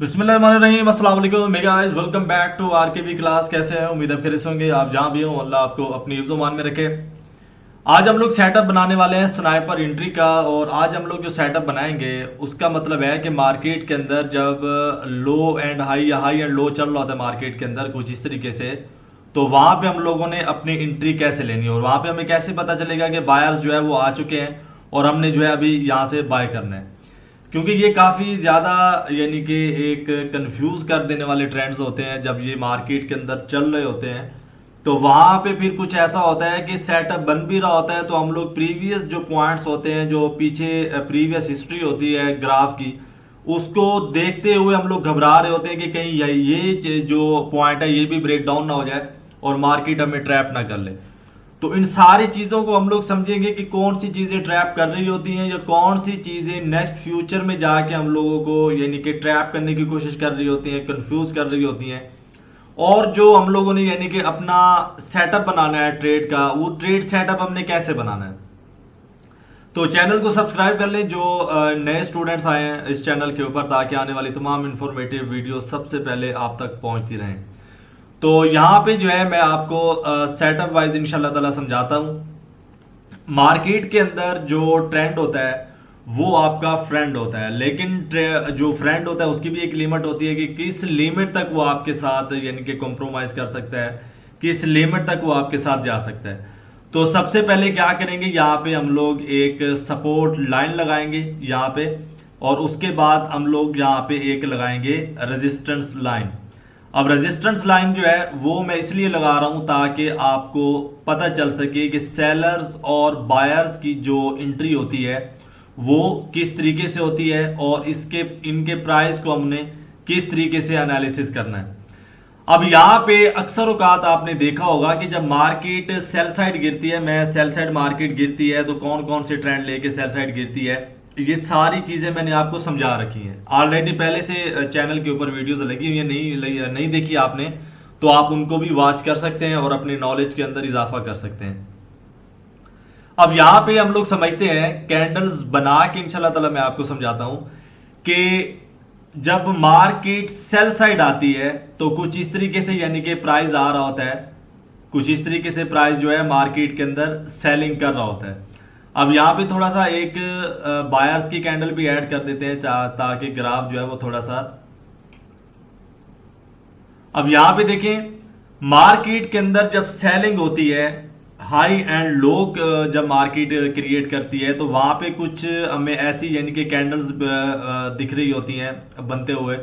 बिस्मिल्लाहिर्रहमानिर्रहीम, अस्सलाम वालेकुम मेगा guys, welcome back to RKB class. कैसे हैं? उम्मीद है खैरियत होंगे। आप जहां भी हो अल्लाह आपको अपनी हिफ्ज़-ओ-मान में रखे। आज हम लोग सेटअप बनाने वाले हैं स्नाइपर एंट्री का। और आज हम लोग जो सेटअप बनाएंगे उसका मतलब है कि मार्केट के अंदर जब लो एंड हाई या हाई एंड लो चल रहा था मार्केट के अंदर कुछ इस तरीके से, तो वहां पे हम लोगों ने अपनी एंट्री कैसे लेनी है और वहां पे हमें कैसे पता चलेगा कि बायर्स जो है वो आ चुके हैं और हमने जो है अभी यहाँ से बाय करना है। क्योंकि ये काफ़ी ज़्यादा यानी कि एक कंफ्यूज कर देने वाले ट्रेंड्स होते हैं जब ये मार्केट के अंदर चल रहे होते हैं। तो वहाँ पे फिर कुछ ऐसा होता है कि सेटअप बन भी रहा होता है तो हम लोग प्रीवियस जो पॉइंट्स होते हैं, जो पीछे प्रीवियस हिस्ट्री होती है ग्राफ की, उसको देखते हुए हम लोग घबरा रहे होते हैं कि कहीं ये जो पॉइंट है ये भी ब्रेक डाउन ना हो जाए और मार्केट हमें ट्रैप ना कर ले। तो इन सारी चीज़ों को हम लोग समझेंगे कि कौन सी चीज़ें ट्रैप कर रही होती हैं या कौन सी चीज़ें नेक्स्ट फ्यूचर में जाके हम लोगों को यानी कि ट्रैप करने की कोशिश कर रही होती हैं, कंफ्यूज कर रही होती हैं। और जो हम लोगों ने यानी कि अपना सेटअप बनाना है ट्रेड का, वो ट्रेड सेटअप हमने कैसे बनाना है। तो चैनल को सब्सक्राइब कर लें जो नए स्टूडेंट्स आए हैं इस चैनल के ऊपर, ताकि आने वाली तमाम इन्फॉर्मेटिव वीडियो सबसे पहले आप तक पहुंचती रहें। तो यहाँ पे जो है मैं आपको सेटअप वाइज इंशाल्लाह ताला समझाता हूँ। मार्केट के अंदर जो ट्रेंड होता है वो आपका फ्रेंड होता है, लेकिन जो फ्रेंड होता है उसकी भी एक लिमिट होती है कि किस लिमिट तक वो आपके साथ यानी कि कॉम्प्रोमाइज कर सकता है, किस लिमिट तक वो आपके साथ जा सकता है। तो सबसे पहले क्या करेंगे, यहाँ पे हम लोग एक सपोर्ट लाइन लगाएंगे यहाँ पे, और उसके बाद हम लोग यहाँ पे एक लगाएंगे रेजिस्टेंस लाइन। अब रेजिस्टेंस लाइन जो है वो मैं इसलिए लगा रहा हूं ताकि आपको पता चल सके कि सेलर्स और बायर्स की जो एंट्री होती है वो किस तरीके से होती है और इसके इनके प्राइस को हमने किस तरीके से एनालिसिस करना है। अब यहाँ पे अक्सर औकात आपने देखा होगा कि जब मार्केट सेल साइड गिरती है, मैं सेल साइड मार्केट गिरती है तो कौन कौन से ट्रेंड लेके सेल साइड गिरती है, ये सारी चीजें मैंने आपको समझा रखी हैं ऑलरेडी। पहले से चैनल के ऊपर वीडियोस लगी हुई है, नहीं देखी आपने तो आप उनको भी वॉच कर सकते हैं और अपनी नॉलेज के अंदर इजाफा कर सकते हैं। अब यहाँ पे हम लोग समझते हैं कैंडल्स बना के, इंशाल्लाह ताला मैं आपको समझाता हूं कि जब मार्केट सेल साइड आती है तो कुछ इस तरीके से यानी कि प्राइस आ रहा होता है, कुछ इस तरीके से प्राइस जो है मार्केट के अंदर सेलिंग कर रहा होता है। अब यहाँ पे थोड़ा सा एक बायर्स की कैंडल भी ऐड कर देते हैं ताकि ग्राफ जो है वो थोड़ा सा। अब यहाँ पे देखें मार्केट के अंदर जब सेलिंग होती है, हाई एंड लो जब मार्केट क्रिएट करती है तो वहां पे कुछ हमें ऐसी यानी कि कैंडल्स दिख रही होती हैं बनते हुए,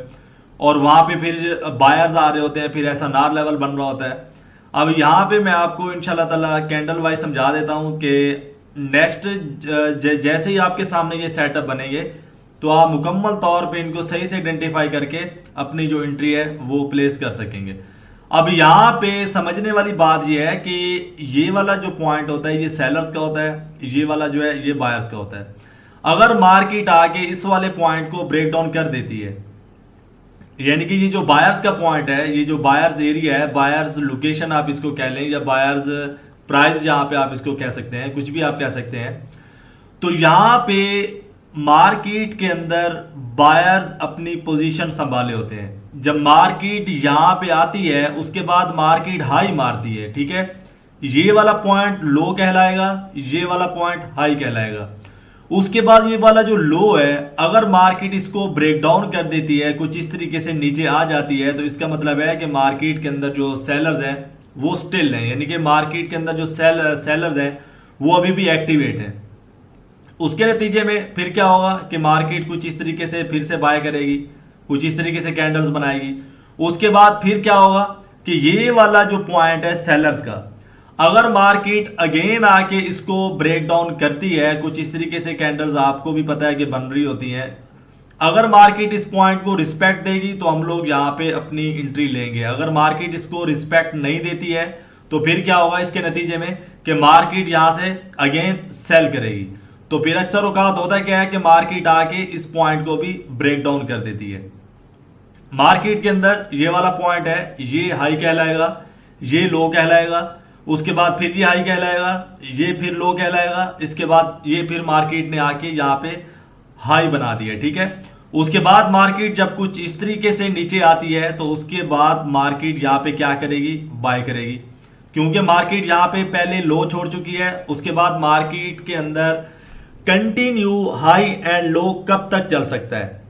और वहां पे फिर बायर्स आ रहे होते हैं, फिर ऐसा नार लेवल बन रहा होता है। अब यहाँ पे मैं आपको इंशाल्लाह ताला कैंडल वाइज समझा देता हूँ कि नेक्स्ट जैसे ही आपके सामने ये सेटअप बनेंगे तो आप मुकम्मल तौर पे इनको सही से आइडेंटिफाई करके अपनी जो एंट्री है वो प्लेस कर सकेंगे। अब यहाँ पे समझने वाली बात ये है कि ये वाला जो पॉइंट होता है ये सेलर्स का होता है, ये वाला जो है ये बायर्स का होता है। अगर मार्केट आके इस वाले पॉइंट को ब्रेक डाउन कर देती है, यानी कि ये जो बायर्स का पॉइंट है, ये जो बायर्स एरिया है, बायर्स लोकेशन आप इसको कह लें या बायर्स प्राइस जहां पे आप इसको कह सकते हैं, कुछ भी आप कह सकते हैं। तो यहां पे मार्केट के अंदर बायर्स अपनी पोजीशन संभाले होते हैं। जब मार्केट यहां पे आती है उसके बाद मार्केट हाई मारती है, ठीक है, ये वाला पॉइंट लो कहलाएगा, ये वाला पॉइंट हाई कहलाएगा। उसके बाद ये वाला जो लो है, अगर मार्केट इसको ब्रेक डाउन कर देती है, कुछ इस तरीके से नीचे आ जाती है, तो इसका मतलब है कि मार्केट के अंदर जो सेलर्स हैं वो स्टिल हैं, यानी कि मार्केट के अंदर जो सेलर्स हैं वो अभी भी एक्टिवेट हैं। उसके नतीजे में फिर क्या होगा कि मार्केट कुछ इस तरीके से फिर से बाय करेगी, कुछ इस तरीके से कैंडल्स बनाएगी। उसके बाद फिर क्या होगा कि ये वाला जो पॉइंट है सेलर्स का, अगर मार्केट अगेन आके इसको ब्रेक डाउन करती है, कुछ इस तरीके से कैंडल्स आपको भी पता है कि बन रही होती हैं, अगर मार्केट इस पॉइंट को रिस्पेक्ट देगी तो हम लोग यहाँ पे अपनी एंट्री लेंगे। अगर मार्केट इसको रिस्पेक्ट नहीं देती है तो फिर क्या होगा इसके नतीजे में कि मार्केट यहाँ से अगेन सेल करेगी। तो फिर अक्सर औकात होता है क्या है कि मार्केट आके इस पॉइंट को भी ब्रेक डाउन कर देती है। मार्केट के अंदर ये वाला पॉइंट है, ये हाई कहलाएगा, ये लो कहलाएगा, उसके बाद फिर ये हाई कहलाएगा, ये फिर लो कहलाएगा, इसके बाद ये फिर मार्केट ने आके यहाँ पे हाई बना दिया, ठीक है। उसके बाद मार्केट जब कुछ इस तरीके से नीचे आती है तो उसके बाद मार्केट यहां पे क्या करेगी, बाय करेगी, क्योंकि मार्केट यहां पे पहले लो छोड़ चुकी है। उसके बाद मार्केट के अंदर कंटिन्यू हाई एंड लो कब तक चल सकता है,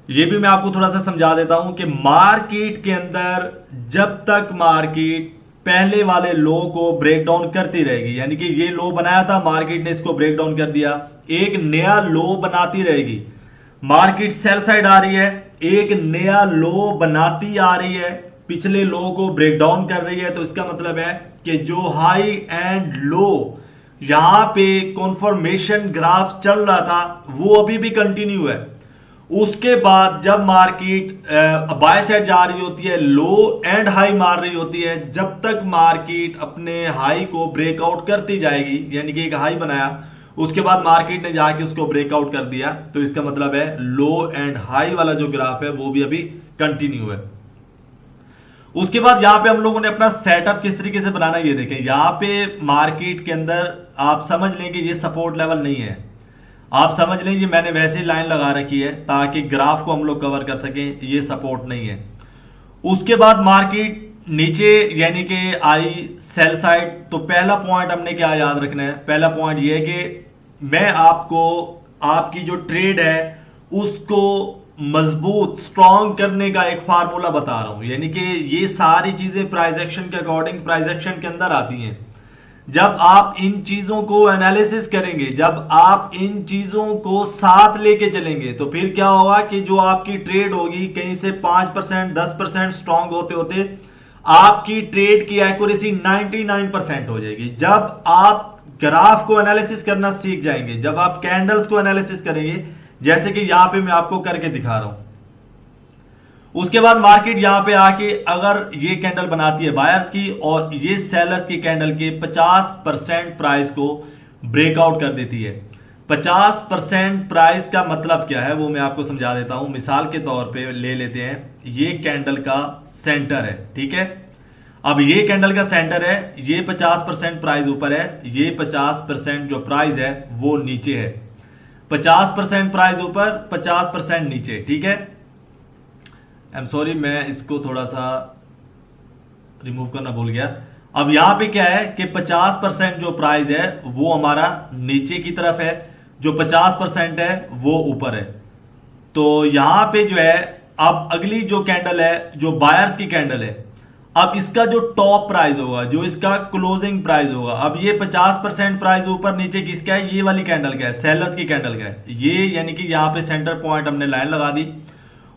ये भी मैं आपको थोड़ा सा समझा देता हूं कि मार्केट के अंदर जब तक मार्केट पहले वाले लो को ब्रेक डाउन करती रहेगी, यानी कि ये लो बनाया था, मार्केट ने इसको ब्रेक डाउन कर दिया, एक नया लो बनाती रहेगी। मार्केट सेल साइड आ रही है, एक नया लो बनाती आ रही है, पिछले लो को ब्रेक डाउन कर रही है, तो इसका मतलब है कि जो हाई एंड लो यहां पे कॉन्फर्मेशन ग्राफ चल रहा था वो अभी भी कंटिन्यू है। उसके बाद जब मार्केट बाय साइड जा रही होती है, लो एंड हाई मार रही होती है, जब तक मार्केट अपने हाई को ब्रेकआउट करती जाएगी, यानी कि एक हाई बनाया, उसके बाद मार्केट ने जाके उसको ब्रेकआउट कर दिया, तो इसका मतलब है लो एंड हाई वाला जो ग्राफ है वो भी अभी कंटिन्यू है। उसके बाद यहां पे हम लोगों ने अपना सेटअप किस तरीके से बनाना है ये देखें। यहां पे मार्केट के अंदर आप समझ लें कि ये सपोर्ट लेवल नहीं है, आप समझ लें ये मैंने वैसे लाइन लगा रखी है ताकि ग्राफ को हम लोग कवर कर सकें, ये सपोर्ट नहीं है। उसके बाद मार्केट नीचे यानी कि आई सेल साइड, तो पहला पॉइंट हमने क्या याद रखना है, पहला पॉइंट ये है कि मैं आपको आपकी जो ट्रेड है उसको मजबूत स्ट्रॉन्ग करने का एक फार्मूला बता रहा हूं, यानी कि ये सारी चीजें प्राइस एक्शन के अकॉर्डिंग प्राइस एक्शन के अंदर आती हैं। जब आप इन चीजों को एनालिसिस करेंगे, जब आप इन चीजों को साथ लेके चलेंगे, तो फिर क्या होगा कि जो आपकी ट्रेड होगी कहीं से 5% 10% स्ट्रॉन्ग होते होते आपकी ट्रेड की एक्यूरेसी 99% हो जाएगी। जब आप ग्राफ को एनालिसिस करना सीख जाएंगे, जब आप कैंडल्स को एनालिसिस करेंगे, जैसे कि यहां पे मैं आपको करके दिखा रहा हूं, उसके बाद मार्केट यहां पे आके अगर ये कैंडल बनाती है बायर्स की और ये सेलर्स की कैंडल के 50% प्राइस को ब्रेकआउट कर देती है। 50% प्राइस का मतलब क्या है वो मैं आपको समझा देता हूं। मिसाल के तौर पे ले लेते हैं, ये कैंडल का सेंटर है, ठीक है। अब ये कैंडल का सेंटर है, ये 50% प्राइस ऊपर है, ये 50% जो प्राइस है वो नीचे है। 50% प्राइस ऊपर, 50% नीचे, ठीक है। आई एम सॉरी, मैं इसको थोड़ा सा रिमूव करना भूल गया। अब यहां पे क्या है कि 50% जो प्राइस है वो हमारा नीचे की तरफ है, जो 50% है वो ऊपर है। तो यहां पे जो है अब अगली जो कैंडल है, जो बायर्स की कैंडल है, अब इसका जो टॉप प्राइस होगा, जो इसका क्लोजिंग प्राइस होगा, अब ये 50% प्राइस ऊपर नीचे किसका है, ये वाली कैंडल का है, सेलर्स की कैंडल का है ये, यानी कि यहां पे सेंटर पॉइंट हमने लाइन लगा दी।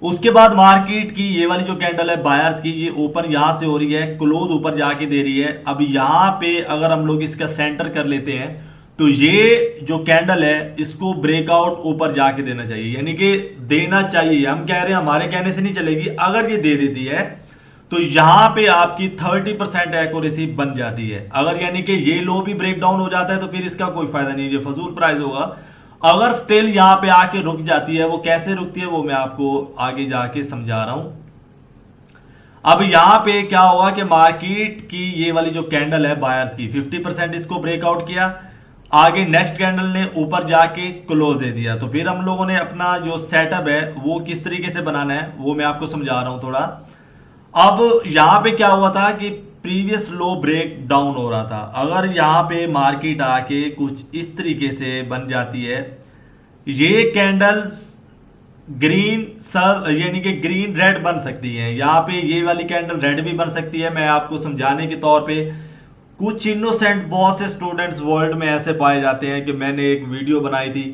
उसके बाद मार्केट की ये वाली जो कैंडल है बायर्स की, ये ऊपर यहां से हो रही है, क्लोज ऊपर जाके दे रही है। अब यहां पे अगर हम लोग इसका सेंटर कर लेते हैं तो ये जो कैंडल है इसको ब्रेकआउट ऊपर जाके देना चाहिए, यानी कि देना चाहिए, हम कह रहे हैं हमारे कहने से नहीं चलेगी, अगर ये दे देती है तो यहां पे आपकी 30% एक्यूरेसी बन जाती है। अगर यानी कि ये लो भी ब्रेक डाउन हो जाता है तो फिर इसका कोई फायदा नहीं, ये फजूल प्राइस होगा। अगर स्टिल यहां पे आके रुक जाती है, वो कैसे रुकती है वो मैं आपको आगे जाके समझा रहा हूं। अब यहां पे क्या हुआ कि मार्केट की ये वाली जो कैंडल है बायर्स की 50% इसको ब्रेकआउट किया, आगे नेक्स्ट कैंडल ने ऊपर जाके क्लोज दे दिया। तो फिर हम लोगों ने अपना जो सेटअप है वो किस तरीके से बनाना है वो मैं आपको समझा रहा हूं थोड़ा। अब यहां पे क्या हुआ था कि प्रीवियस लो ब्रेक डाउन हो रहा था, अगर यहां पे मार्केट आके कुछ इस तरीके से बन जाती है, ये कैंडल्स ग्रीन सब यानी कि ग्रीन रेड बन सकती है, यहां पे ये वाली कैंडल रेड भी बन सकती है। मैं आपको समझाने के तौर पे, कुछ इनोसेंट बहुत से स्टूडेंट्स वर्ल्ड में ऐसे पाए जाते हैं कि मैंने एक वीडियो बनाई थी,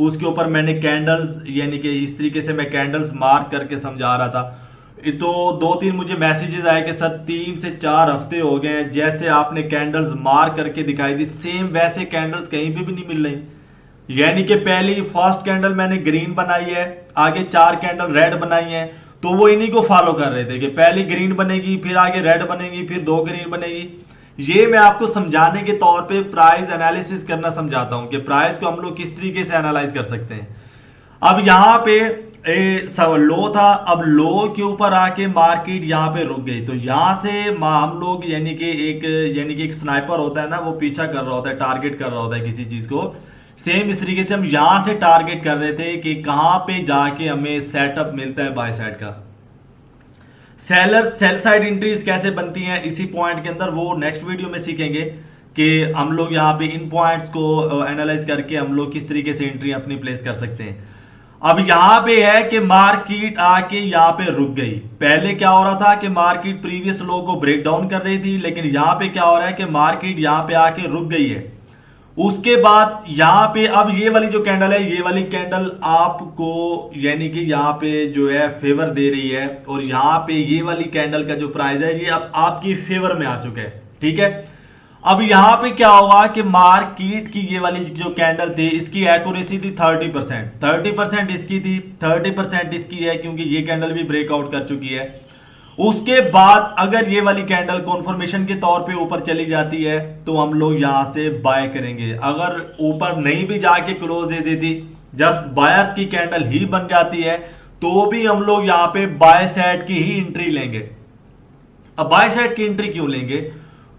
उसके ऊपर मैंने कैंडल्स यानी कि इस तरीके से मैं कैंडल्स मार्क करके समझा रहा था, तो 2-3 मुझे मैसेजेस आए कि सर 3 से 4 हफ्ते हो गए हैं, जैसे आपने कैंडल्स मार्क करके दिखाई थी सेम वैसे कैंडल्स कहीं पे भी नहीं मिल रही। यानी कि पहली फर्स्ट कैंडल मैंने ग्रीन बनाई है, आगे 4 कैंडल रेड बनाई है, तो वो इन्हीं को फॉलो कर रहे थे कि पहली ग्रीन बनेगी, फिर आगे रेड बनेगी, फिर 2 ग्रीन बनेगी। ये मैं आपको समझाने के तौर पे प्राइस एनालिसिस करना समझाता हूं कि प्राइस को हम लोग किस तरीके से एनालाइज कर सकते हैं। अब यहां पे लो था, अब लो के ऊपर आके मार्केट यहां पे रुक गई, तो यहां से हम लोग यानी कि एक स्नाइपर होता है ना, वो पीछा कर रहा होता है, टारगेट कर रहा होता है किसी चीज को, सेम इस तरीके से हम यहां से टारगेट कर रहे थे कि कहां पे जाके हमें सेटअप मिलता है बाय साइड का। सेल साइड एंट्रीज कैसे बनती हैं इसी पॉइंट के अंदर, वो नेक्स्ट वीडियो में सीखेंगे कि हम लोग यहाँ पे इन पॉइंट्स को एनालाइज करके हम लोग किस तरीके से एंट्री अपनी प्लेस कर सकते हैं। अब यहाँ पे है कि मार्केट आके यहाँ पे रुक गई। पहले क्या हो रहा था कि मार्केट प्रीवियस लो को ब्रेक डाउन कर रही थी, लेकिन यहाँ पे क्या हो रहा है कि मार्केट यहाँ पे आके रुक गई है। उसके बाद यहाँ पे अब ये वाली जो कैंडल है, ये वाली कैंडल आपको यानी कि यहाँ पे जो है फेवर दे रही है, और यहाँ पे ये वाली कैंडल का जो प्राइस है ये अब आपकी फेवर में आ चुका है, ठीक है। अब यहाँ पे क्या हुआ कि मार्केट की ये वाली जो कैंडल थी इसकी एक्यूरेसी थी 30% इसकी थी, 30% इसकी है, क्योंकि ये कैंडल भी ब्रेकआउट कर चुकी है। उसके बाद अगर ये वाली कैंडल कॉन्फर्मेशन के तौर पे ऊपर चली जाती है तो हम लोग यहां से बाय करेंगे। अगर ऊपर नहीं भी जाके क्लोज दे देती, जस्ट बायर्स की कैंडल ही बन जाती है, तो भी हम लोग यहां पे बाय साइड की ही एंट्री लेंगे। अब बाय साइड की एंट्री क्यों लेंगे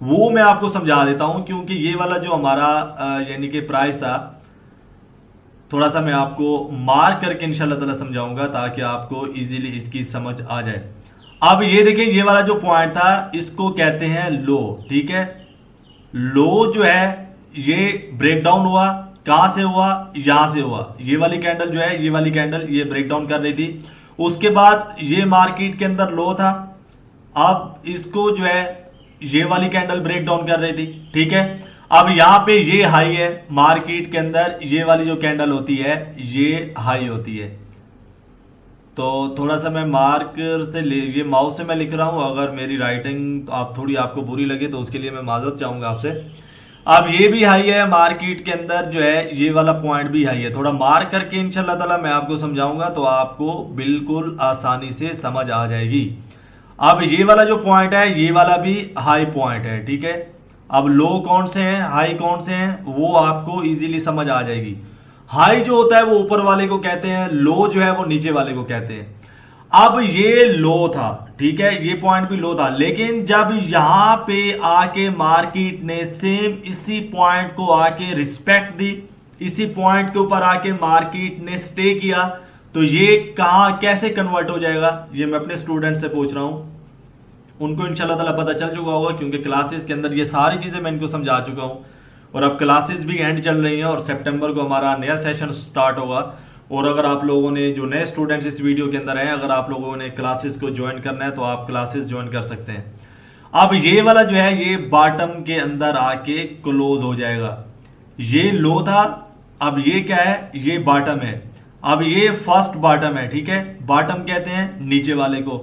वो मैं आपको समझा देता हूं, क्योंकि ये वाला जो हमारा यानी कि प्राइस था, थोड़ा सा मैं आपको मार्क करके इंशाल्लाह ताला समझाऊंगा ताकि आपको इजीली इसकी समझ आ जाए। अब ये देखिए, ये वाला जो पॉइंट था इसको कहते हैं लो, ठीक है। लो जो है ये ब्रेक डाउन हुआ, कहां से हुआ, यहां से हुआ। ये वाली कैंडल जो है, ये वाली कैंडल ये ब्रेक डाउन कर रही थी। उसके बाद ये मार्केट के अंदर लो था, अब इसको जो है ये वाली कैंडल ब्रेक डाउन कर रही थी, ठीक है। अब यहां पे ये हाई है मार्केट के अंदर, ये वाली जो कैंडल होती है ये हाई होती है। तो थोड़ा सा मैं मार्कर से ये माउस से मैं लिख रहा हूं, अगर मेरी राइटिंग आप थोड़ी आपको बुरी लगे तो उसके लिए मैं माजरत चाहूंगा आपसे। अब ये भी हाई है मार्केट के अंदर जो है, ये वाला पॉइंट भी हाई है। थोड़ा मार्क करके इंशाल्लाह ताला मैं आपको समझाऊंगा तो आपको बिल्कुल आसानी से समझ आ जाएगी। अब ये वाला जो पॉइंट है ये वाला भी हाई पॉइंट है, ठीक है। अब लो कौन से हैं, हाई कौन से हैं, वो आपको इजीली समझ आ जाएगी। हाई जो होता है वो ऊपर वाले को कहते हैं, लो जो है वो नीचे वाले को कहते हैं। अब ये लो था, ठीक है, ये पॉइंट भी लो था, लेकिन जब यहां पे आके मार्केट ने सेम इसी पॉइंट को आके रिस्पेक्ट दी, इसी पॉइंट के ऊपर आके मार्केट ने स्टे किया, तो ये कहां कैसे कन्वर्ट हो जाएगा ये मैं अपने स्टूडेंट से पूछ रहा हूं। उनको इंशाल्लाह ताला पता चल चुका होगा, क्योंकि क्लासेस के अंदर ये सारी चीजें मैं इनको समझा चुका हूं, और अब क्लासेस भी एंड चल रही हैं और सितंबर को हमारा नया सेशन स्टार्ट होगा। और अगर आप लोगों ने, जो नए स्टूडेंट्स इस वीडियो के अंदर हैं, अगर आप लोगों ने क्लासेस को ज्वाइन करना है तो आप क्लासेस ज्वाइन कर सकते हैं। अब ये वाला जो है ये बॉटम के अंदर आके क्लोज हो जाएगा। ये लो था, अब ये क्या है, ये बॉटम है। अब ये फर्स्ट बॉटम है, ठीक है, बॉटम कहते हैं नीचे वाले को।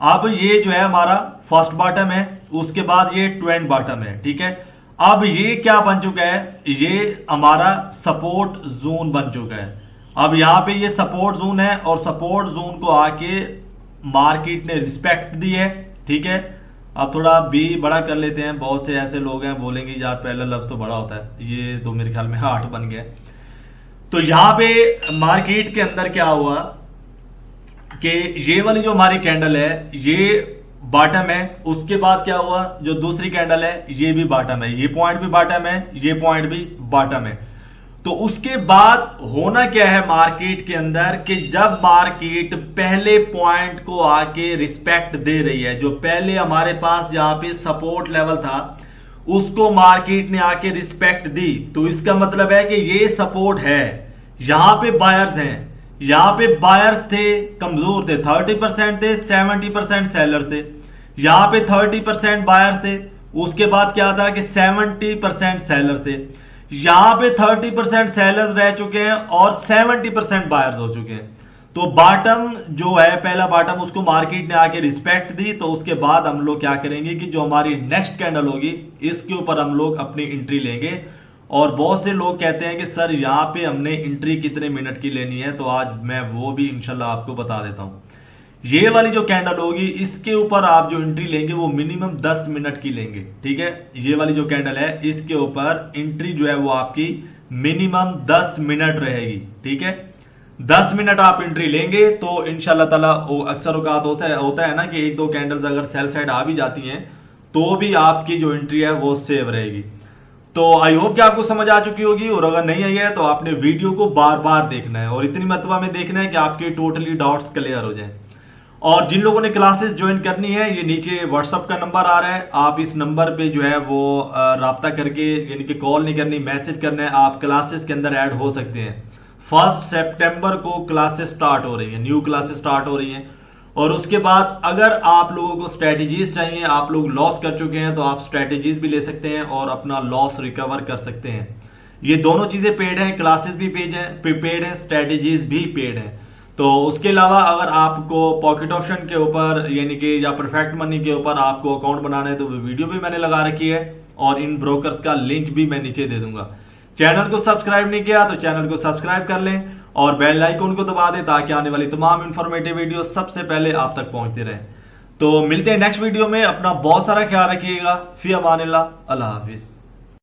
अब ये जो है हमारा फर्स्ट बॉटम है, उसके बाद ये ट्वेंट बॉटम है, ठीक है। अब ये क्या बन चुका है, ये हमारा सपोर्ट जोन बन चुका है। अब यहां पे ये सपोर्ट जोन है, और सपोर्ट जोन को आके मार्केट ने रिस्पेक्ट दी है, ठीक है। अब थोड़ा बी बड़ा कर लेते हैं, बहुत से ऐसे लोग हैं बोलेंगे यार पहला लफ्ज तो बड़ा होता है, ये तो मेरे ख्याल में 8 बन गया। तो यहां पे मार्केट के अंदर क्या हुआ कि ये वाली जो हमारी कैंडल है ये बॉटम है, उसके बाद क्या हुआ, जो दूसरी कैंडल है ये भी बॉटम है, ये पॉइंट भी बॉटम है, ये पॉइंट भी बॉटम है। तो उसके बाद होना क्या है मार्केट के अंदर कि जब मार्केट पहले पॉइंट को आके रिस्पेक्ट दे रही है, जो पहले हमारे पास जहां पे सपोर्ट लेवल था उसको मार्केट ने आके रिस्पेक्ट दी, तो इसका मतलब है कि ये सपोर्ट है। यहां पे बायर्स हैं, यहां पे बायर्स थे कमजोर थे, 30% थे, 70% सेलर्स थे। यहां पे 30% बायर्स थे, उसके बाद क्या था कि 70% सेलर थे। यहां पे 30% सेलर्स रह चुके हैं और 70% बायर्स हो चुके हैं। तो बॉटम जो है, पहला बॉटम, उसको मार्केट ने आके रिस्पेक्ट दी, तो उसके बाद हम लोग क्या करेंगे कि जो हमारी नेक्स्ट कैंडल होगी इसके ऊपर हम लोग अपनी एंट्री लेंगे। और बहुत से लोग कहते हैं कि सर यहाँ पे हमने एंट्री कितने मिनट की लेनी है, तो आज मैं वो भी इंशाल्लाह आपको बता देता हूँ। ये वाली जो कैंडल होगी इसके ऊपर आप जो एंट्री लेंगे वो मिनिमम 10 मिनट की लेंगे, ठीक है। ये वाली जो कैंडल है इसके ऊपर एंट्री जो है वो आपकी मिनिमम 10 मिनट रहेगी, ठीक है। 10 मिनट आप एंट्री लेंगे तो इंशाल्लाह ताला, अक्सर औकात होता है ना कि 1-2 कैंडल्स अगर सेल साइड आ भी जाती हैं तो भी आपकी जो एंट्री है वो सेव रहेगी। तो आई होप कि आपको समझ आ चुकी होगी, और अगर नहीं आई है तो आपने वीडियो को बार बार देखना है और इतनी मात्रा में देखना है कि आपके टोटली डाउट्स क्लियर हो जाएं। और जिन लोगों ने क्लासेस ज्वाइन करनी है, ये नीचे व्हाट्सअप का नंबर आ रहा है, आप इस नंबर पे जो है वो राब्ता करके, यानी कि कॉल नहीं करनी, मैसेज करना है, आप क्लासेस के अंदर ऐड हो सकते हैं। 1 सितंबर को क्लासेस स्टार्ट हो रही है, न्यू क्लासेस स्टार्ट हो रही हैं। और उसके बाद अगर आप लोगों को स्ट्रेटेजीज चाहिए, आप लोग लॉस कर चुके हैं, तो आप स्ट्रेटेजीज भी ले सकते हैं और अपना लॉस रिकवर कर सकते हैं। ये दोनों चीजें पेड हैं, क्लासेस भी पेड है, स्ट्रेटेजीज भी पेड है। तो उसके अलावा अगर आपको पॉकेट ऑप्शन के ऊपर, यानी कि या परफेक्ट मनी के ऊपर आपको अकाउंट बनाना है, तो वो वीडियो भी मैंने लगा रखी है और इन ब्रोकर्स का लिंक भी मैं नीचे दे दूंगा। चैनल को सब्सक्राइब नहीं किया तो चैनल को सब्सक्राइब कर लें और बेल आइकन को दबा दें ताकि आने वाली तमाम इंफॉर्मेटिव वीडियो सबसे पहले आप तक पहुंचते रहें। तो मिलते हैं नेक्स्ट वीडियो में। अपना बहुत सारा ख्याल रखिएगा। फी अमानिल्लाह, अल्लाह हाफिज।